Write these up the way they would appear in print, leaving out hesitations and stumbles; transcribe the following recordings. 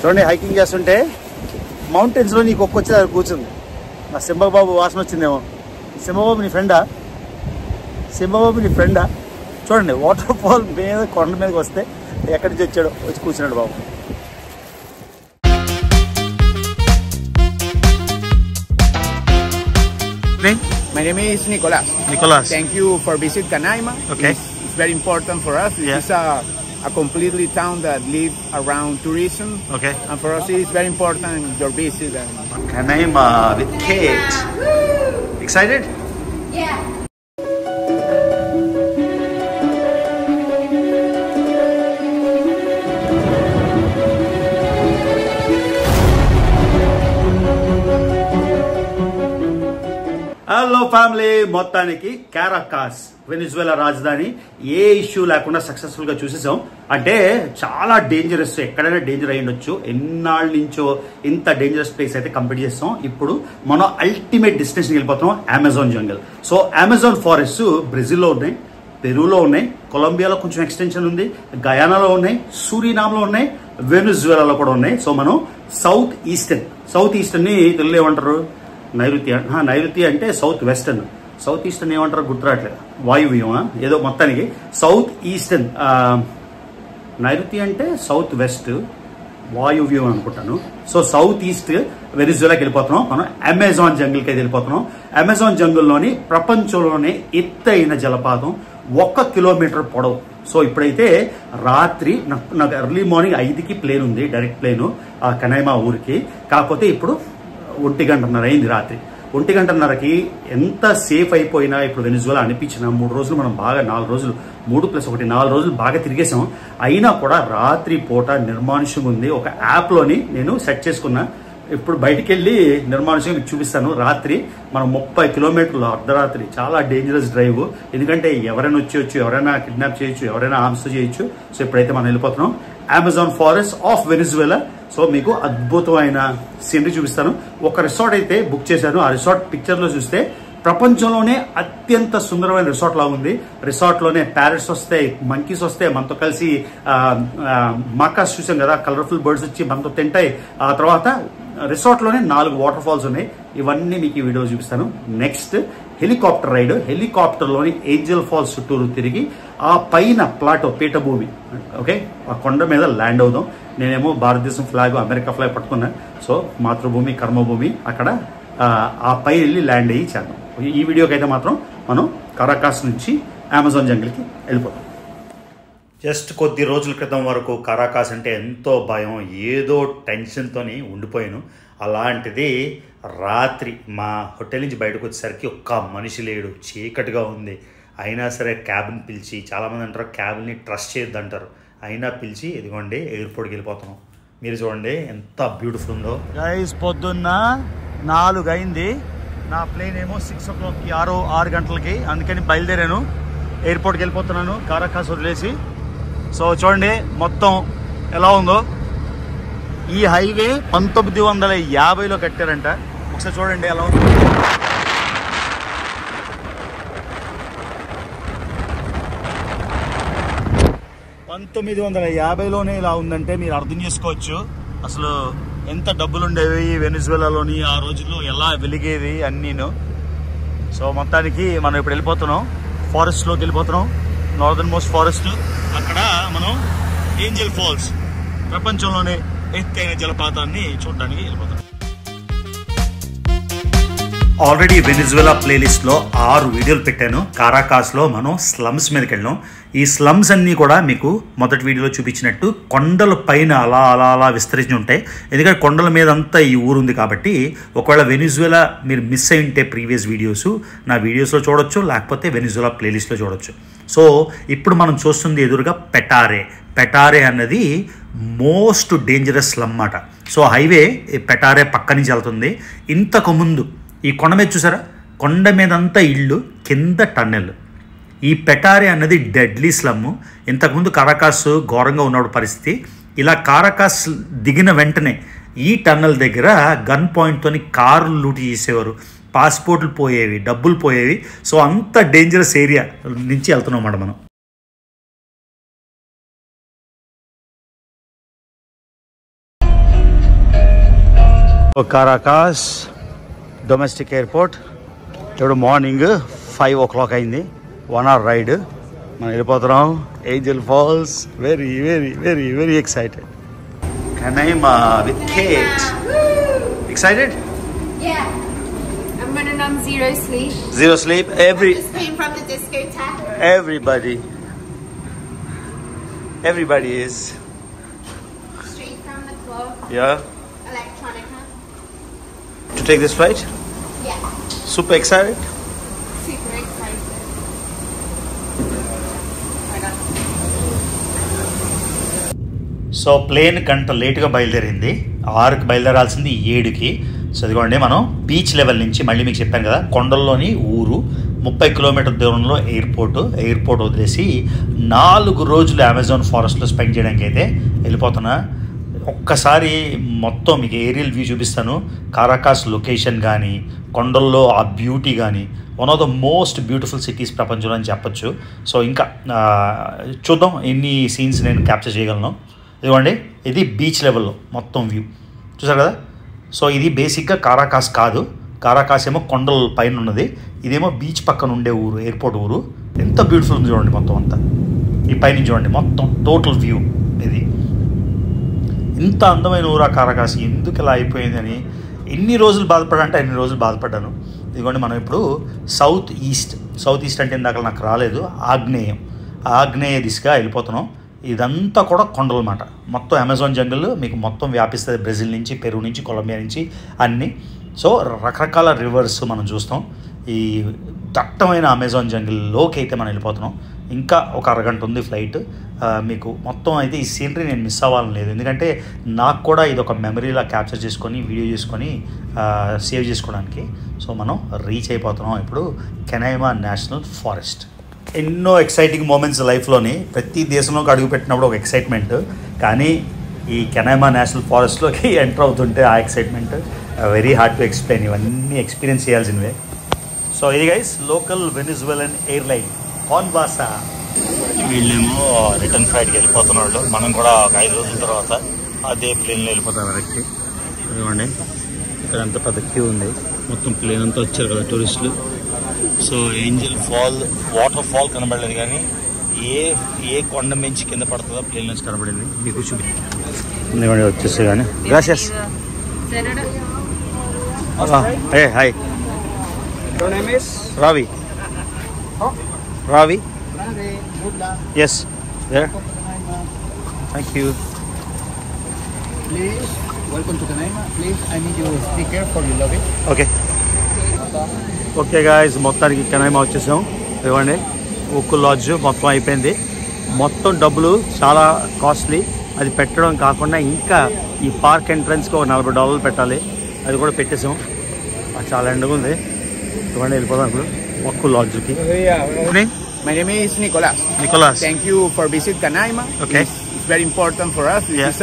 చూడండి హైకింగ్ చేస్తుంటే మౌంటైన్స్లో నీకు ఒక్కొచ్చి దగ్గర కూర్చుంది. నా సింహబాబు వాసన వచ్చిందేమో. సింహబాబు నీ ఫ్రెండా? సింహబాబు నీ ఫ్రెండా? చూడండి వాటర్ ఫాల్ మీద కొండ మీదకి వస్తే ఎక్కడి నుంచి వచ్చాడో వచ్చి కూర్చున్నాడు బాబు. My name is Nicolas. Nicolas. Thank you for visiting Canaima. Okay. It's very important for us. Yeah. It's a completely town that live around tourism. Okay. And for us it's very important your visit. Canaima with Kate. Excited? Yeah. Hello family, మొత్తానికి కారాకాస్ Venezuela రాజధాని ఏ issue లేకుండా successful గా చూసేసాం. అంటే చాలా dangerous, ఎక్కడైనా danger అయి ఉండొచ్చు. ఎన్నాళ్ళ నుంచో ఇంత డేంజరస్ ప్లేస్ అయితే కంప్లీట్ చేస్తాం. ఇప్పుడు మనం అల్టిమేట్ డెస్టినేషన్ వెళ్ళిపోతున్నాం, అమెజాన్ జంగల్. సో అమెజాన్ ఫారెస్ట్ బ్రెజిల్లో ఉన్నాయి, పెరూలో ఉన్నాయి, కొలంబియాలో కొంచెం ఎక్స్టెన్షన్ ఉంది, గయానాలో ఉన్నాయి, సూరినామ్లో ఉన్నాయి, వెనిజువేలాలో కూడా ఉన్నాయి. సో మనం సౌత్ ఈస్టర్న్ ని తెలుగులో ఏమంటారు? నైరుతి అంటే సౌత్ వెస్టర్న్. సౌత్ ఈస్టర్న్ ఏమంటారు గుర్తురాట్లేదు, వాయువ్యం ఏదో. మొత్తానికి సౌత్ ఈస్టర్న్, నైరుతి అంటే సౌత్ వెస్ట్, వాయువ్యం అనుకుంటాను. సో సౌత్ ఈస్ట్ వెనిజువేలాకి వెళ్ళిపోతున్నాం. మనం అమెజాన్ జంగిల్కి అయితే వెళ్ళిపోతున్నాం. అమెజాన్ జంగిల్లోని ప్రపంచంలోనే ఎత్తైన జలపాతం, 1 కిలోమీటర్ పొడవు. సో ఇప్పుడైతే రాత్రి నాకు ఎర్లీ మార్నింగ్ 5కి ప్లేన్ ఉంది, డైరెక్ట్ ప్లేను కనైమా ఊరికి. కాకపోతే ఇప్పుడు 1:30 అయింది రాత్రి. 1:30కి ఎంత సేఫ్ అయిపోయినా ఇప్పుడు వెనిజువేలా అనిపించిన 3 రోజులు మనం బాగా 4 రోజులు 3+1 4 రోజులు బాగా తిరిగేసాం. అయినా కూడా రాత్రి పూట నిర్మానుష్యంగా ఉంది. ఒక యాప్లోని నేను సెట్ చేసుకున్నా. ఇప్పుడు బయటికి వెళ్ళి నిర్మానుష్యంగా మీకు చూపిస్తాను. రాత్రి మనం 30 కిలోమీటర్లు అర్ధరాత్రి, చాలా డేంజరస్ డ్రైవ్. ఎందుకంటే ఎవరైనా వచ్చి ఎవరైనా కిడ్నాప్ చేయొచ్చు, ఎవరైనా ఆర్మ్స్ చేయొచ్చు. సో ఇప్పుడైతే మనం వెళ్ళిపోతున్నాం Amazon forest of Venezuela. So మీకు అద్భుతమైన సీనరీ చూపిస్తాను. ఒక రిసార్ట్ అయితే బుక్ చేశాను. ఆ రిసార్ట్ పిక్చర్ లో చూస్తే ప్రపంచంలోనే అత్యంత సుందరమైన రిసార్ట్ లా ఉంది. రిసార్ట్ లోనే ప్యారెట్స్ వస్తాయి, మంకీస్ వస్తాయి, మనతో కలిసి మాకాస్ చూసాం కదా, కలర్ఫుల్ బర్డ్స్ వచ్చి మనతో తింటాయి. ఆ తర్వాత రిసార్ట్ లోనే 4 వాటర్ ఫాల్స్ ఉన్నాయి. ఇవన్నీ మీకు ఈ వీడియో చూపిస్తాను. నెక్స్ట్ హెలికాప్టర్ రైడ్, హెలికాప్టర్ లోని ఏంజల్ ఫాల్స్ చుట్టూరు తిరిగి ఆ పైన ప్లాటో పీఠభూమి, ఓకే, ఆ కొండ మీద ల్యాండ్ అవుదాం. నేనేమో భారతదేశం ఫ్లాగ్, అమెరికా ఫ్లాగ్ పట్టుకున్నా. సో మాతృభూమి కర్మభూమి, అక్కడ ఆ పై వెళ్ళి ల్యాండ్ అయ్యి చేద్దాం. ఈ వీడియోకి అయితే మాత్రం మనం కారాకాస్ నుంచి అమెజాన్ జంగిల్కి వెళ్ళిపోతాం. జస్ట్ కొద్ది రోజుల క్రితం వరకు కారాకాస్ అంటే ఎంతో భయం, ఏదో టెన్షన్తో ఉండిపోయాను. అలాంటిది రాత్రి మా హోటల్ నుంచి బయటకు వచ్చేసరికి ఒక్క మనిషి లేడు, చీకటిగా ఉంది. అయినా సరే క్యాబ్ని పిలిచి, చాలామంది అంటారు క్యాబ్ని ట్రస్ట్ చేయొద్దు అంటారు, అయినా పిలిచి ఇదిగోండి ఎయిర్పోర్ట్కి వెళ్ళిపోతున్నాం. మీరు చూడండి ఎంత బ్యూటిఫుల్ ఉందో. గైస్ పొద్దున్న 4 అయింది. నా ప్లేన్ ఏమో 6 o'clockకి 6 గంటలకి, అందుకని బయలుదేరాను. ఎయిర్పోర్ట్కి వెళ్ళిపోతున్నాను కారాకాస్ వదిలేసి. సో చూడండి మొత్తం ఎలా ఉందో. ఈ హైవే 1950లో కట్టారంట. ఒకసారి చూడండి ఎలా ఉంది. 1950లోనే ఇలా ఉందంటే మీరు అర్థం చేసుకోవచ్చు అసలు ఎంత డబ్బులు ఉండేవి వెనిజువేలాలోని ఆ రోజుల్లో, ఎలా వెలిగేది అన్నీను. సో మొత్తానికి మనం ఇప్పుడు వెళ్ళిపోతున్నాం, ఫారెస్ట్లోకి వెళ్ళిపోతున్నాం, నార్దర్న్ మోస్ట్ ఫారెస్ట్. అక్కడ మనం ఏంజల్ ఫాల్స్, ప్రపంచంలోనే ఎత్తైన జలపాతాన్ని చూడడానికి వెళ్ళిపోతాం. ఆల్రెడీ వెనిజువేలా ప్లేలిస్ట్లో 6 వీడియోలు పెట్టాను. కారాకాస్లో మనం స్లమ్స్ మీదకి వెళ్ళాం. ఈ స్లమ్స్ అన్నీ కూడా మీకు మొదటి వీడియోలో చూపించినట్టు కొండల పైన అలా అలా అలా విస్తరించి ఉంటాయి. ఎందుకంటే కొండల మీద అంతా ఈ ఊరు ఉంది కాబట్టి ఒకవేళ వెనిజువేలా మీరు మిస్ అయి ఉంటే ప్రీవియస్ వీడియోస్ నా వీడియోస్లో చూడొచ్చు, లేకపోతే వెనిజువేలా ప్లేలిస్ట్లో చూడొచ్చు. సో ఇప్పుడు మనం చూస్తుంది ఎదురుగా పెటారే అన్నది మోస్ట్ డేంజరస్ స్లమ్ అన్నమాట. సో హైవే పెటారే పక్క నుంచి వెళ్తుంది. ఇంతకు ముందు ఈ కొండ మీద చూసారా, కొండ మీదంతా ఇళ్ళు, కింద టన్నెల్. ఈ పెటారే అన్నది డెడ్లీ స్లమ్. ఇంతకుముందు కారాకాస్ ఘోరంగా ఉన్నప్పుడు పరిస్థితి. ఇలా కారాకాస్ దిగిన వెంటనే ఈ టన్నెల్ దగ్గర గన్ పాయింట్తోని కార్లు లూటి చేసేవారు, పాస్పోర్ట్లు పోయేవి, డబ్బులు పోయేవి. సో అంత డేంజరస్ ఏరియా నుంచి వెళ్తున్నాం అన్నమాట మనం. Caracas domestic airport. ఇప్పుడు మార్నింగ్ 5 o'clock అయింది. 1 hour రైడ్. మనం వెళ్ళిపోతున్నాం Angel Falls. Very very very very excited. Kanaima with Kate. Excited? Yeah. I'm running on zero sleep. Zero sleep. Just came from the discotheque. Everybody is. Straight from the club. Yeah. Electronica. To take this flight? Yeah. Super excited? Super excited. So plane గంట లేటుగా బయలుదేరింది. 6కి బయలుదేరాల్సింది 7కి. So ఇదిగోండి మనం beach level నుంచి మళ్ళీ మీకు చెప్పాను కదా కొండల్లోని ఊరు 30 కిలోమీటర్ దూరంలో ఎయిర్పోర్ట్ వదిలేసి 4 రోజులు అమెజాన్ ఫారెస్ట్లో స్పెండ్ చేయడానికి అయితే వెళ్ళిపోతున్నా. ఒక్కసారి మొత్తం మీకు ఏరియల్ వ్యూ చూపిస్తాను. కారాకాస్ లొకేషన్ కానీ కొండల్లో ఆ బ్యూటీ కానీ one of the most beautiful cities ప్రపంచంలో అని చెప్పొచ్చు. సో ఇంకా చూద్దాం ఎన్ని సీన్స్ నేను క్యాప్చర్ చేయగలను. ఇదిగోండి ఇది బీచ్ లెవెల్లో మొత్తం వ్యూ చూసారు కదా. సో ఇది బేసిక్గా కారాకాస్ కాదు. కారాకాస్ ఏమో కొండల పైన ఉన్నది, ఇదేమో బీచ్ పక్కన ఉండే ఊరు, ఎయిర్పోర్ట్ ఊరు. ఎంత బ్యూటిఫుల్ ఉంది చూడండి మొత్తం అంతా. ఈ పైన చూడండి మొత్తం టోటల్ వ్యూ ఇది. ఇంత అందమైన ఊరు ఆ కారాకాస్, ఎందుకు ఇలా అయిపోయిందని ఎన్ని రోజులు బాధపడాలంటే అన్ని రోజులు బాధపడ్డాను. ఇదిగోండి మనం ఇప్పుడు సౌత్ ఈస్ట్ అంటే ఇందాక నాకు రాలేదు, ఆగ్నేయ దిశగా వెళ్ళిపోతున్నాం. ఇదంతా కూడా కొండలు అన్నమాట. మొత్తం అమెజాన్ జంగల్ మీకు మొత్తం వ్యాపిస్తుంది. బ్రెజిల్ నుంచి, పెరు నుంచి, కొలంబియా నుంచి అన్నీ. సో రకరకాల రివర్స్ మనం చూస్తాం. ఈ దట్టమైన అమెజాన్ జంగిల్లోకి అయితే మనం వెళ్ళిపోతున్నాం. ఇంకా ఒక అరగంట ఉంది ఫ్లైట్. మీకు మొత్తం అయితే ఈ సీనరీ నేను మిస్ అవ్వాలని లేదు, ఎందుకంటే నాకు కూడా ఇది ఒక మెమరీలా క్యాప్చర్ చేసుకొని వీడియో చేసుకొని సేవ్ చేసుకోవడానికి. సో మనం రీచ్ అయిపోతున్నాం ఇప్పుడు కెనైమా నేషనల్ ఫారెస్ట్. ఎన్నో ఎక్సైటింగ్ మూమెంట్స్ లైఫ్లోని ప్రతి దేశంలోకి అడుగుపెట్టినప్పుడు ఒక ఎక్సైట్మెంట్, కానీ ఈ కెనైమా నేషనల్ ఫారెస్ట్లోకి ఎంటర్ అవుతుంటే ఆ excitement very hard to explain. ఇవన్నీ ఎక్స్పీరియన్స్ చేయాల్సినవే. సో ఇది గైస్ లోకల్ వెనిజువెలన్ ఎయిర్లైన్ కాన్వాసా. వీళ్ళేమో రిటర్న్ ఫ్లైట్కి వెళ్ళిపోతున్నాడు. మనం కూడా ఒక 5 రోజుల తర్వాత అదే ప్లేన్లో వెళ్ళిపోతాం వెనక్కి. ఇదిగోండి ఇక్కడ ఎంత పెద్ద క్యూ ఉంది, మొత్తం ప్లేన్ అంతా వచ్చారు కదా టూరిస్టులు. So Angel fall water fall కనబడలేదు, కానీ ఏ కొండ మించి కింద పడుతుందో ప్లేన్ నుంచి కనబడింది. మీకు చూపించండి వచ్చేసి కానీ. Gracias. Hey, hi. Your name is? Ravi. Ravi? Yes. There. Thank you. Please, welcome to Kanaima. Please, I need your sticker for your lobby. Okay. Okay guys, మొత్తానికి కెనైమా వచ్చేసాం. ఇవ్వండి ఉక్కు లాడ్జ్ మొత్తం అయిపోయింది. మొత్తం డబ్బులు చాలా కాస్ట్లీ. అది పెట్టడం కాకుండా ఇంకా ఈ పార్క్ ఎంట్రన్స్కి ఒక $40 పెట్టాలి. అది కూడా పెట్టేసాం. చాలా ఎండగా ఉంది. ఇవ్వండి వెళ్ళిపోదాం ఇప్పుడు ఉక్కు లాడ్జ్కి. My name is Nicolas. Thank you for visiting Kanaima. Okay. It's very important for us. This is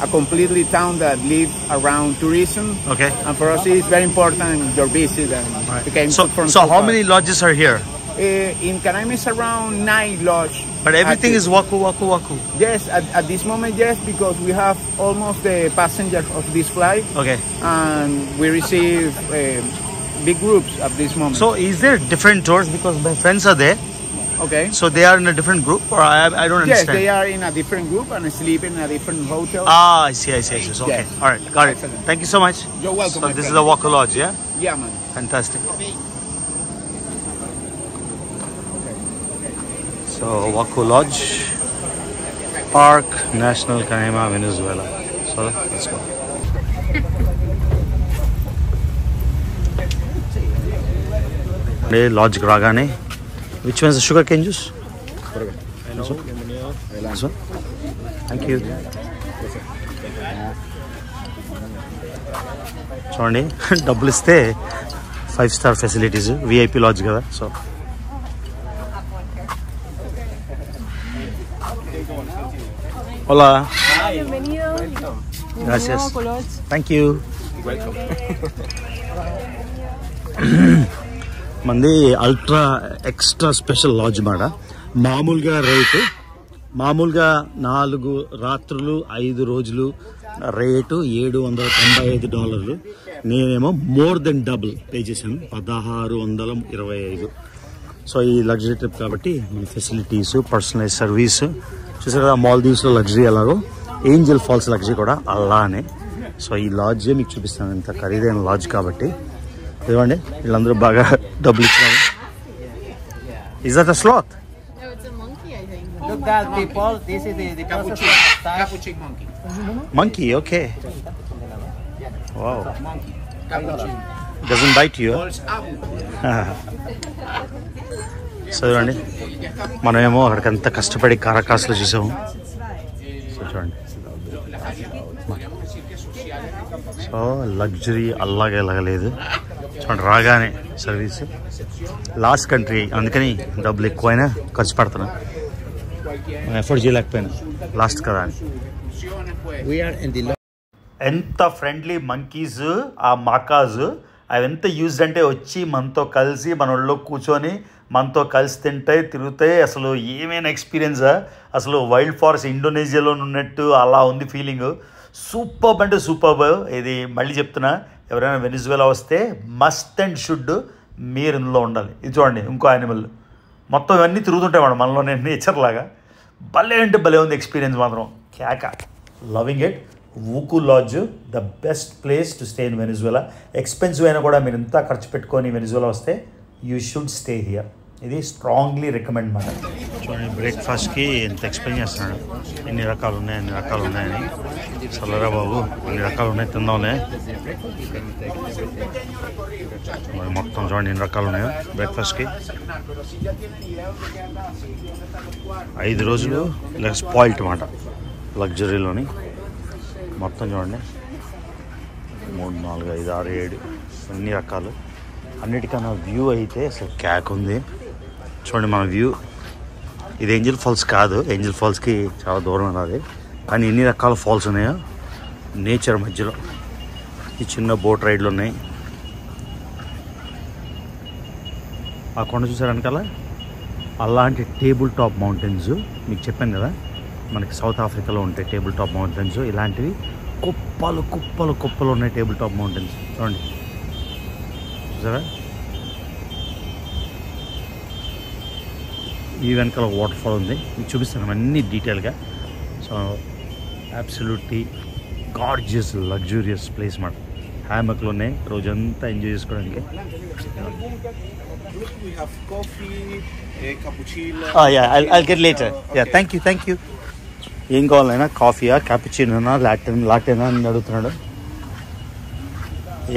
a completely town that lives around tourism. Okay. And for us, it's very important your visit. And right. So how many lodges are here? In Kanaima, it's around 9 lodges. But everything is waku. Yes, at this moment, yes, because we have almost the passengers of this flight. Okay. And we receive big groups at this moment. So is there different tours? Because my friends are there. Okay. So they are in a different group, or I don't understand. Yes, they are in a different group and sleep in a different hotel. I see. So, okay. Yes. All right, got it. Thank you so much. You're welcome. So this is the Waku Lodge, yeah? Yeah, man. Fantastic. So Waku Lodge, Park National Kanaima, Venezuela. So let's go. Lodge Gragane. Which one is the sugarcane juice? This one? Thank you. చూడండి డబ్బులు ఇస్తే 5-star facilities, VIP LADS కదా. So hola. Bienvenido. Gracias. Thank you. Welcome. మంది ultra extra special LADS మాట. మామూలుగా rate 4 రాత్రులు 5 రోజులు rate $795. నేనేమో మోర్ దెన్ డబుల్ పే చేశాను, 1625. సో ఈ లగ్జరీ ట్రిప్ కాబట్టి మన ఫెసిలిటీస్, పర్సనలైజ్ సర్వీస్ చూసారు కదా. మాల్దీవ్స్లో లగ్జరీ ఎలాగో ఏంజల్ ఫాల్స్ లగ్జరీ కూడా అలానే. సో ఈ లాడ్జ్ మీకు చూపిస్తాను, ఇంత ఖరీదైన లాడ్జ్ కాబట్టి. ఇవ్వండి, వీళ్ళందరూ బాగా డబ్బులు ఇచ్చినారు. Is that a sloth? No, it's a monkey, I think. Look that people, this is the capuchin monkey. Monkey, okay. Wow. Capuchin. Doesn't bite you? So చూడండి, మనమేమో అక్కడికంతా కష్టపడి కారాకాస్లో చూసాము. సో చూడండి, సో లగ్జరీ అలాగే లేదు. చూడండి, రాగానే సర్వీస్. లాస్ట్ కంట్రీ అందుకని డబ్బులు ఎక్కువైనా ఖర్చు పెడుతున్నాం, ఎఫర్ట్ చేయలేకపోయినా లాస్ట్ కదా అని. ఎంత ఫ్రెండ్లీ మంకీస్ ఆ మాకాజ్. అవి ఎంత యూజ్డ్ అంటే వచ్చి మనతో కలిసి మన ఒళ్ళో కూర్చొని మనతో కలిసి తింటాయి, తిరుగుతాయి. అసలు ఏమైనా ఎక్స్పీరియన్సా, అసలు వైల్డ్ ఫారెస్ట్ ఇండోనేషియాలో ఉన్నట్టు అలా ఉంది ఫీలింగ్. సూపర్బ్ అంటే సూపర్బ్. ఇది మళ్ళీ చెప్తున్నా, ఎవరైనా వెనిజువేలా వస్తే మస్ట్ అండ్ షుడ్ మీరు ఇందులో ఉండాలి. ఇది చూడండి, ఇంకో యానిమల్ మొత్తం ఇవన్నీ తిరుగుతుంటాయి మేడం మనలోనే, నేచర్ లాగా. భలే అంటే భలే ఉంది ఎక్స్పీరియన్స్ మాత్రం. క్యాక, లవింగ్ ఇట్. వూకు lodge the best place to stay in Venezuela. Expensive అయినా కూడా మీరు ఇంత ఖర్చు పెట్టుకొని వెనిజువేలా వస్తే యూ షుడ్ స్టే హియర్. ఇది స్ట్రాంగ్లీ రికమెండ్ మాట. చూడండి, బ్రేక్ఫాస్ట్కి ఎంత ఎక్స్ప్లెయిన్ చేస్తున్నాడు, ఎన్ని రకాలు ఉన్నాయని. చల్లరా బాబు, ఎన్ని రకాలు ఉన్నాయి, తిందాంలే. మొత్తం చూడండి ఎన్ని రకాలు ఉన్నాయో బ్రేక్ఫాస్ట్కి. 5 రోజులు ఇలా స్పాయిల్ట్ మాట లగ్జరీలోని. మొత్తం చూడండి, 3, 4, 5, 6, 7 అన్ని రకాలు. అన్నిటికన్నా వ్యూ అయితే అసలు క్యాక్ ఉంది. చూడండి మన వ్యూ. ఇది ఏంజల్ ఫాల్స్ కాదు, ఏంజల్ ఫాల్స్కి చాలా దూరం ఉన్నది, కానీ ఎన్ని రకాల ఫాల్స్ ఉన్నాయో నేచర్ మధ్యలో. ఈ చిన్న బోట్ రైడ్లు ఉన్నాయి. ఆ కొండ చూసారు వెనకాల, అలాంటి టేబుల్ టాప్ మౌంటైన్స్. మీకు చెప్పాను కదా, మనకి సౌత్ ఆఫ్రికాలో ఉంటాయి టేబుల్ టాప్ మౌంటైన్స్. ఇలాంటివి కుప్పలు ఉన్నాయి టేబుల్ టాప్ మౌంటైన్స్. చూడండి చూసారా, ఈ వెనకాల వాటర్ ఫాల్ ఉంది, మీకు చూపిస్తాను అన్నీ డీటెయిల్గా. So absolutely gorgeous luxurious place మాట. హ్యామక్లు ఉన్నాయి, రోజంతా ఎంజాయ్ చేసుకోవడానికి. We have coffee, cappuccino. I'll get later. Yeah, thank you. ఏం కావాలైనా, కాఫీయా, క్యాపుచినోనా, లాటెనా అని అడుగుతున్నాడు.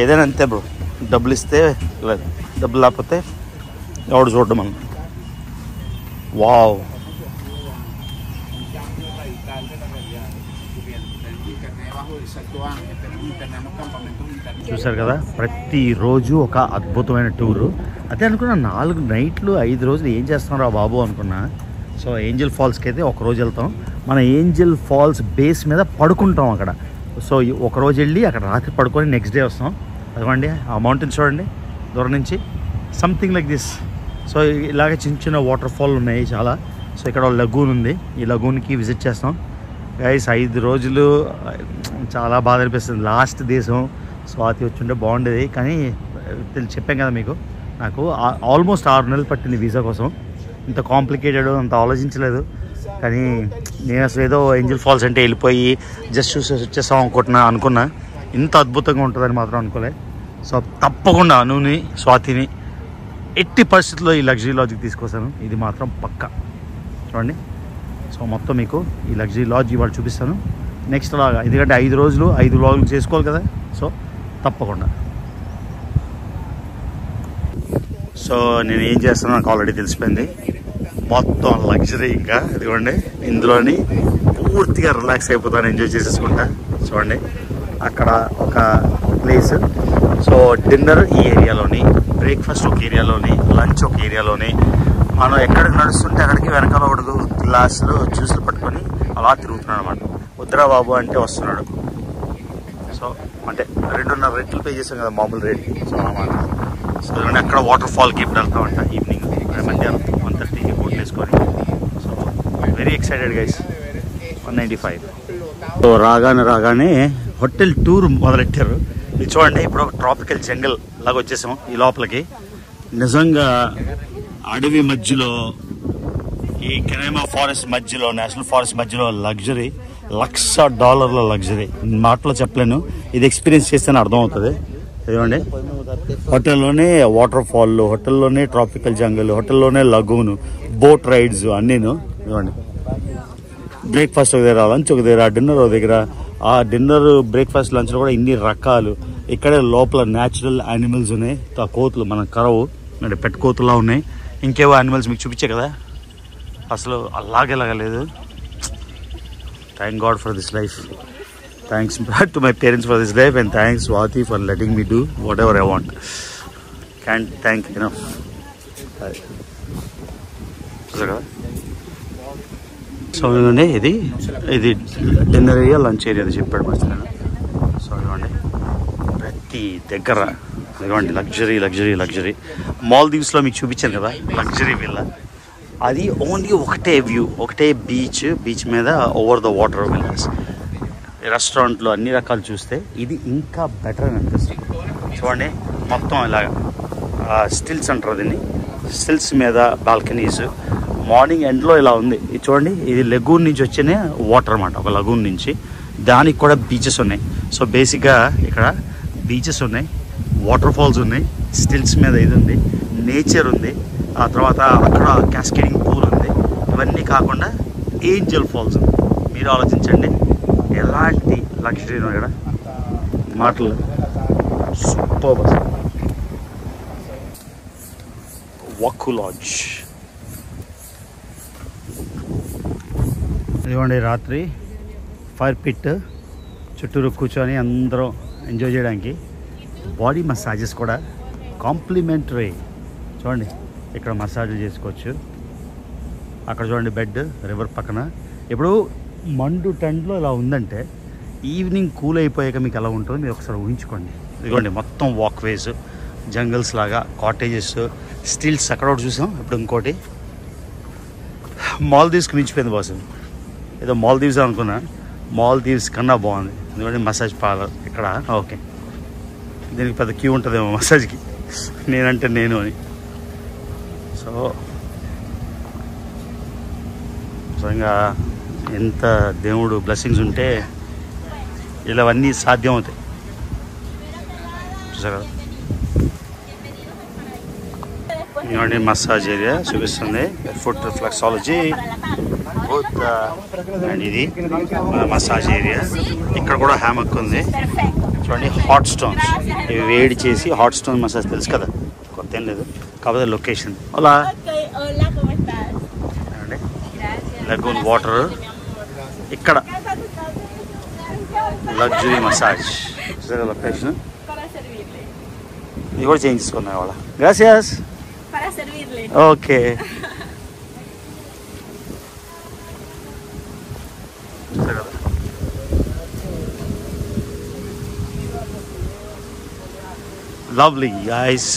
ఏదైనా అంతే బ్రో, డబ్బులు ఇస్తే లేదు, డబ్బులు లేకపోతే ఎవడు చూడడం మనం. వావ్, చూసారు కదా, ప్రతిరోజు ఒక అద్భుతమైన టూరు. అదే అనుకున్నా, 4 నైట్లు 5 రోజులు ఏం చేస్తున్నారా బాబు అనుకున్నా. సో ఏంజల్ ఫాల్స్కి అయితే ఒకరోజు వెళ్తాం. మన ఏంజల్ ఫాల్స్ బేస్ మీద పడుకుంటాం అక్కడ. సో ఒకరోజు వెళ్ళి అక్కడ రాత్రి పడుకొని నెక్స్ట్ డే వస్తాం. అదిగోండి ఆ మౌంటైన్స్ చూడండి దూరం నుంచి, సంథింగ్ లైక్ దిస్. సో ఇలాగ చిన్న వాటర్ ఫాల్ ఉన్నాయి చాలా. సో ఇక్కడ లగూన్ ఉంది, ఈ లగూన్కి విజిట్ చేస్తాం గైస్. 5 రోజులు చాలా బాధ అనిపిస్తుంది. లాస్ట్ దేశం స్వాతి వచ్చుంటే బాగుండేది, కానీ చెప్పాం కదా మీకు, నాకు ఆల్మోస్ట్ 6 నెలలు పట్టింది వీసా కోసం. ఇంత కాంప్లికేటెడ్, అంత ఆలోచించలేదు. కానీ నేను అసలు ఏదో ఏంజల్ ఫాల్స్ అంటే వెళ్ళిపోయి జస్ట్ చూసి వచ్చేస్తాం అనుకున్నా. ఇంత అద్భుతంగా ఉంటుందని మాత్రం అనుకోలే. సో తప్పకుండా అనుని, స్వాతిని ఎట్టి పరిస్థితుల్లో ఈ లగ్జరీ లాడ్జ్కి తీసుకొస్తాను, ఇది మాత్రం పక్కా. చూడండి, సో మొత్తం మీకు ఈ లగ్జరీ లాడ్జ్ ఇవాళ చూపిస్తాను నెక్స్ట్ లాగా. ఎందుకంటే 5 రోజులు 5 వ్లాగులు చేసుకోవాలి కదా, సో తప్పకుండా. సో నేను ఏం చేస్తానో నాకు ఆల్రెడీ తెలిసిపోయింది. మొత్తం లగ్జరీ, ఇంకా ఇదిగోండి ఇందులోని పూర్తిగా రిలాక్స్ అయిపోతాను, ఎంజాయ్ చేసేసుకుంటా. చూడండి అక్కడ ఒక ప్లేస్. సో డిన్నర్ ఈ ఏరియాలోని, బ్రేక్ఫాస్ట్ ఒక ఏరియాలోని, లంచ్ ఒక ఏరియాలోని. మనం ఎక్కడికి నడుస్తుంటే అక్కడికి వెనకాల ఒకడు గ్లాసులు జ్యూస్లు పట్టుకొని అలా తిరుగుతున్నాడు అనమాట. వద్దురా బాబు అంటే వస్తున్నాడు. సో అంటే 2.5 రెట్లు పే చేసాం కదా మామూలు రేట్. సో అన్నమాట. సో అక్కడ వాటర్ ఫాల్కి ఇప్పుడు వెళ్తామంట ఈవినింగ్, మధ్యాహ్నం 1:30కి బోట్ వేసుకొని. So very excited guys. 195. రాగానే హోటల్ టూర్ మొదలెట్టారు. ఇది చూడండి, ఇప్పుడు ఒక ట్రాపికల్ జంగల్ లాగా వచ్చేసాం ఈ లోపలికి. నిజంగా అడవి మధ్యలో, ఈ కెనైమా ఫారెస్ట్ మధ్యలో, నేషనల్ ఫారెస్ట్ మధ్యలో లగ్జరీ, $1,00,000 లగ్జరీ. మాటలో చెప్పలేను, ఇది ఎక్స్పీరియన్స్ చేస్తేనే అర్థమవుతుంది. ఇదిగోండి, హోటల్లోనే వాటర్ ఫాల్, హోటల్లోనే ట్రాపికల్ జంగల్, హోటల్లోనే లగూన్, బోట్ రైడ్స్ అన్నీను. ఇదిగోండి, బ్రేక్ఫాస్ట్ ఒక దగ్గర, లంచ్ ఒక దగ్గర, డిన్నర్ ఒక దగ్గర. ఆ డిన్నర్, బ్రేక్ఫాస్ట్, లంచ్లో కూడా ఇన్ని రకాలు. ఇక్కడే లోపల న్యాచురల్ యానిమల్స్ ఉన్నాయి. కోతులు, మన కరవు అంటే పెట్ కోతులా ఉన్నాయి. ఇంకేవో యానిమల్స్ మీకు చూపించే కదా, అసలు అలాగేలాగా లేదు. Thank God for this life. Thanks to my parents for this life, and thanks Swati for letting me do whatever I want. Can't thank enough. So ఇది డిన్నర్ ఏరియా, లంచ్ ఏరియా అని చెప్పాడు మర్చిపోయాను. So ఇవ్వండి, ప్రతి దగ్గర ఇవ్వండి luxury luxury luxury. మాల్దీవ్స్లో మీకు చూపించాను కదా లగ్జరీ విల్లా, అది ఓన్లీ ఒకటే వ్యూ, ఒకటే బీచ్ మీద ఓవర్ ద వాటర్ విల్లాస్. రెస్టారెంట్లో అన్ని రకాలు చూస్తే ఇది ఇంకా బెటర్ అని అనిపిస్తుంది. చూడండి, మొత్తం ఇలాగ స్టిల్స్ అంటారు దీన్ని, స్టిల్స్ మీద బాల్కనీస్. మార్నింగ్ ఎండ్లో ఇలా ఉంది. ఇది చూడండి, ఇది లగూన్ నుంచి వచ్చిన వాటర్ అన్నమాట, ఒక లగూన్ నుంచి. దానికి కూడా బీచెస్ ఉన్నాయి. సో బేసిక్గా ఇక్కడ బీచెస్ ఉన్నాయి, వాటర్ ఫాల్స్ ఉన్నాయి, స్టిల్స్ మీద ఇది ఉంది, నేచర్ ఉంది. ఆ తర్వాత అక్కడ క్యాస్కేడింగ్ పూల్ ఉంది. ఇవన్నీ కాకుండా ఏంజల్ ఫాల్స్ ఉంది. మీరు ఆలోచించండి ఎలాంటి లగ్జరీ ఇక్కడ, మాటలు సూపర్. వక్కు లాడ్జ్. ఇదిగోండి, రాత్రి ఫైర్ పిట్ చుట్టూరు కూర్చొని అందరూ ఎంజాయ్ చేయడానికి. బాడీ మసాజెస్ కూడా కాంప్లిమెంటరీ. చూడండి, ఇక్కడ మసాజ్ చేసుకోవచ్చు. అక్కడ చూడండి, బెడ్ రివర్ పక్కన. ఇప్పుడు మండు టెంట్లో ఇలా ఉందంటే ఈవినింగ్ కూల్ అయిపోయాక మీకు ఎలా ఉంటుందో మీరు ఒకసారి ఊహించుకోండి. ఇదిగోండి, మొత్తం వాక్వేస్, జంగల్స్ లాగా, కాటేజెస్, స్టిల్స్. అక్కడ ఒకటి చూసాం, ఇప్పుడు ఇంకోటి. మాల్దీవ్స్కి మించిపోయింది బాస్. ఏదో మాల్దీవ్స్ అనుకున్నా, మాల్దీవ్స్ కన్నా బాగుంది. ఎందుకంటే మసాజ్ పార్లర్ ఇక్కడ. ఓకే, దీనికి పెద్ద క్యూ ఉంటుందేమో మసాజ్కి, నేనంటే నేను అని. సో ఇంకా ఎంత దేవుడు బ్లెస్సింగ్స్ ఉంటే ఇలావన్నీ సాధ్యం అవుతాయి. చూసారు కదా, ఇవన్నీ మసాజ్ ఏరియా చూపిస్తుంది, ఫుట్ రిఫ్లెక్సాలజీ అండ్ ఇది మసాజ్ ఏరియా. ఇక్కడ కూడా హ్యామక్ ఉంది. చూడండి, హాట్ స్టోన్స్, ఇవి వేడి చేసి హాట్ స్టోన్ మసాజ్ తెలుసు కదా, కొత్త ఏం లేదు, కాకపోతే లొకేషన్. అలా లగూన్ వాటర్, ఇక్కడ లగ్జరీ మసాజ్ లొకేషన్. ఇది కూడా చేంజ్ చేసుకున్నాం ఇవాళ. గ్రాసియాస్. Okay, lovely guys.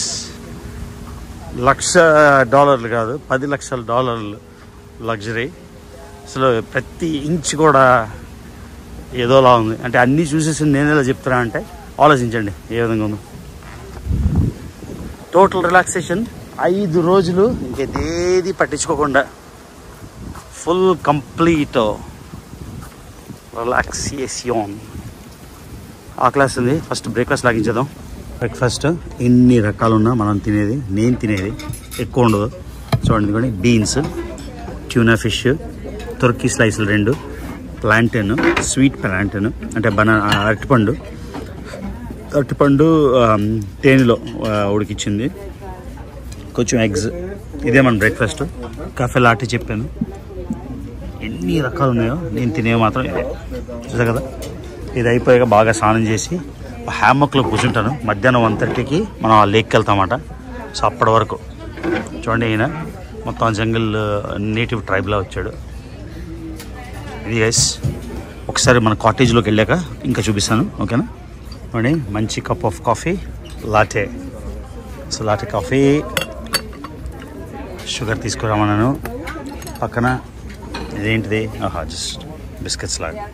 $1,00,000 కాదు, $10,00,000 లగ్జరీ. అసలు ప్రతి ఇంచ్ కూడా ఏదోలా ఉంది. అంటే అన్నీ చూసేసి నేను ఎలా చెప్తున్నా అంటే ఆలోచించండి ఏ విధంగా ఉందో. టోటల్ రిలాక్సేషన్ 5 రోజులు, ఇంకేదేది పట్టించుకోకుండా ఫుల్ కంప్లీట్ రిలాక్సేషన్. ఆకలి ఉంది, ఫస్ట్ బ్రేక్ఫాస్ట్ లాగించేద్దాం. బ్రేక్ఫాస్ట్ ఎన్ని రకాలు ఉన్నా మనం తినేది, నేను తినేది ఎక్కువ ఉండదు. చూడండి, కూడా బీన్స్, ట్యూనా ఫిష్, తుర్కీ స్లైసులు 2, ప్లాంటెన్, స్వీట్ ప్లాంటెన్ అంటే అరటిపండు తేనెలో ఉడికిచ్చింది, కొంచెం ఎగ్స్. ఇదే మన బ్రేక్ఫాస్ట్. కాఫే లాంటి చెప్పాను, ఎన్ని రకాలు ఉన్నాయో. నేను తినేవి మాత్రం ఇదే. చూసా కదా, ఇది అయిపోయాక బాగా స్నానం చేసి హ్యామక్లో కూర్చుంటాను. మధ్యాహ్నం 1:30కి మనం ఆ లేక్కి వెళ్తామన్నమాట. సో అప్పటి వరకు చూడండి, ఈయన మొత్తం జంగల్ నేటివ్ ట్రైబ్లా వచ్చాడు. ఇది గైస్, ఒకసారి మన కాటేజ్లోకి వెళ్ళాక ఇంకా చూపిస్తాను, ఓకేనా? చూడండి, మంచి cup of coffee, latte. So latte coffee, sugar తీసుకురామన్నాను. పక్కన ఇదేంటిది, జస్ట్ బిస్కెట్స్ లాగా.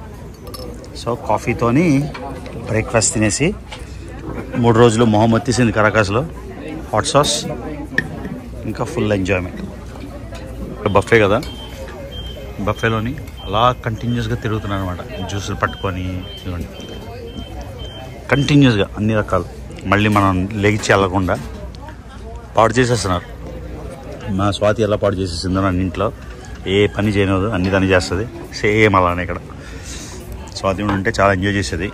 సో కాఫీతోని బ్రేక్ఫాస్ట్ తినేసి 3 రోజులు మొహం వచ్చేసింది కరాకాస్లో. హాట్ సాస్ ఇంకా ఫుల్ ఎంజాయ్మెంట్. బఫే కదా, బఫేలోని అలా కంటిన్యూస్గా తిరుగుతున్నాను అనమాట. జ్యూసులు పట్టుకొని ఇవ్వండి కంటిన్యూస్గా అన్ని రకాలు. మళ్ళీ మనం లెగిచి వెళ్ళకుండా పాడు చేసేస్తున్నారు. మా స్వాతి ఎలా పాడు చేసేసిందో నన్ను ఇంట్లో ఏ పని చేయనదు, అన్ని దాన్ని చేస్తుంది. సేమ్ అలానే ఇక్కడ స్వాతి ఉంటే చాలా ఎంజాయ్ చేసేది.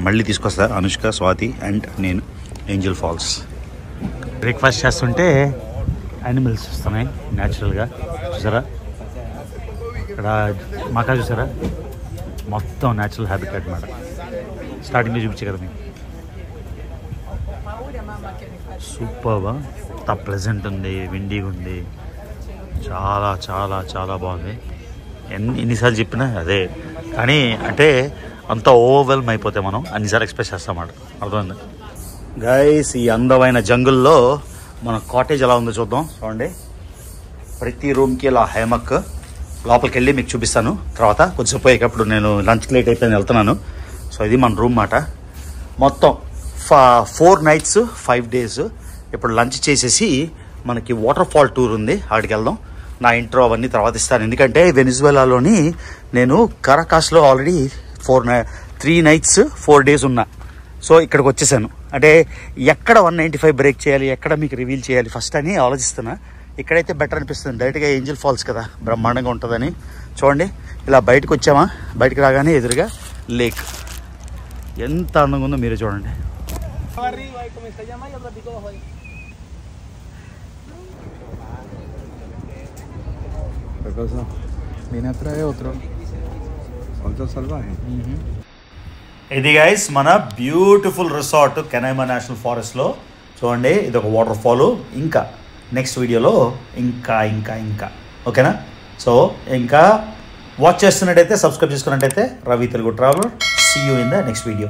మళ్ళీ తీసుకొస్తా అనుష్క, స్వాతి అండ్ నేను ఏంజల్ ఫాల్స్. బ్రేక్ఫాస్ట్ చేస్తుంటే యానిమల్స్ వస్తున్నాయి న్యాచురల్గా. చూసారా ఇక్కడ మాకా, చూసారా మొత్తం న్యాచురల్ హ్యాబిటాట్ మాట. స్టార్టింగ్లో చూపించే కదా మీకు. సూపర్గా అంత ప్లెజెంట్ ఉంది, విండీగా ఉంది, చాలా చాలా చాలా బాగుంది. ఎన్నిసార్లు చెప్పినా అదే, కానీ అంటే అంత ఓవర్వెల్మ్ అయిపోతే మనం అన్నిసార్లు ఎక్స్ప్రెస్ చేస్తామాట. అర్థమైంది గైస్? ఈ అందమైన జంగుల్లో మన కాటేజ్ ఎలా ఉందో చూద్దాం. చూడండి, ప్రతి రూమ్కి ఇలా హైమక్. లోపలికి వెళ్ళి మీకు చూపిస్తాను తర్వాత. కొద్దిసేపు అయ్యేటప్పుడు నేను లంచ్కి లేట్ అయిపోయింది, వెళ్తున్నాను. సో ఇది మన రూమ్ మాట. మొత్తం 4 nights 5 days. ఇప్పుడు లంచ్ చేసేసి మనకి వాటర్ ఫాల్ టూర్ ఉంది, అక్కడికి వెళ్దాం. నా ఇంట్రో అవన్నీ తర్వాత ఇస్తాను, ఎందుకంటే వెనిజువేలాలోని నేను కరాకాస్లో ఆల్రెడీ 3 nights 4 days ఉన్నా. సో ఇక్కడికి వచ్చేసాను. అంటే ఎక్కడ 195 బ్రేక్ చేయాలి, ఎక్కడ మీకు రివీల్ చేయాలి ఫస్ట్ అని ఆలోచిస్తున్నా. ఇక్కడైతే బెటర్ అనిపిస్తుంది. డైరెక్ట్గా ఏంజల్ ఫాల్స్ కదా, బ్రహ్మాండంగా ఉంటుందని. చూడండి, ఇలా బయటకు వచ్చామా, బయటకు రాగానే ఎదురుగా లేక్. ఎంత అందంగా ఉందో మీరే చూడండి. ఇది గైస్ మన బ్యూటిఫుల్ రిసార్ట్ కెనైమా నేషనల్ ఫారెస్ట్లో. చూడండి, ఇది ఒక వాటర్ ఫాల్. ఇంకా నెక్స్ట్ వీడియోలో ఇంకా ఇంకా ఇంకా ఓకేనా? సో ఇంకా వాచ్ చేస్తున్నట్టయితే, సబ్స్క్రైబ్ చేసుకున్నట్టయితే Ravi Telugu traveller. See you in the next video.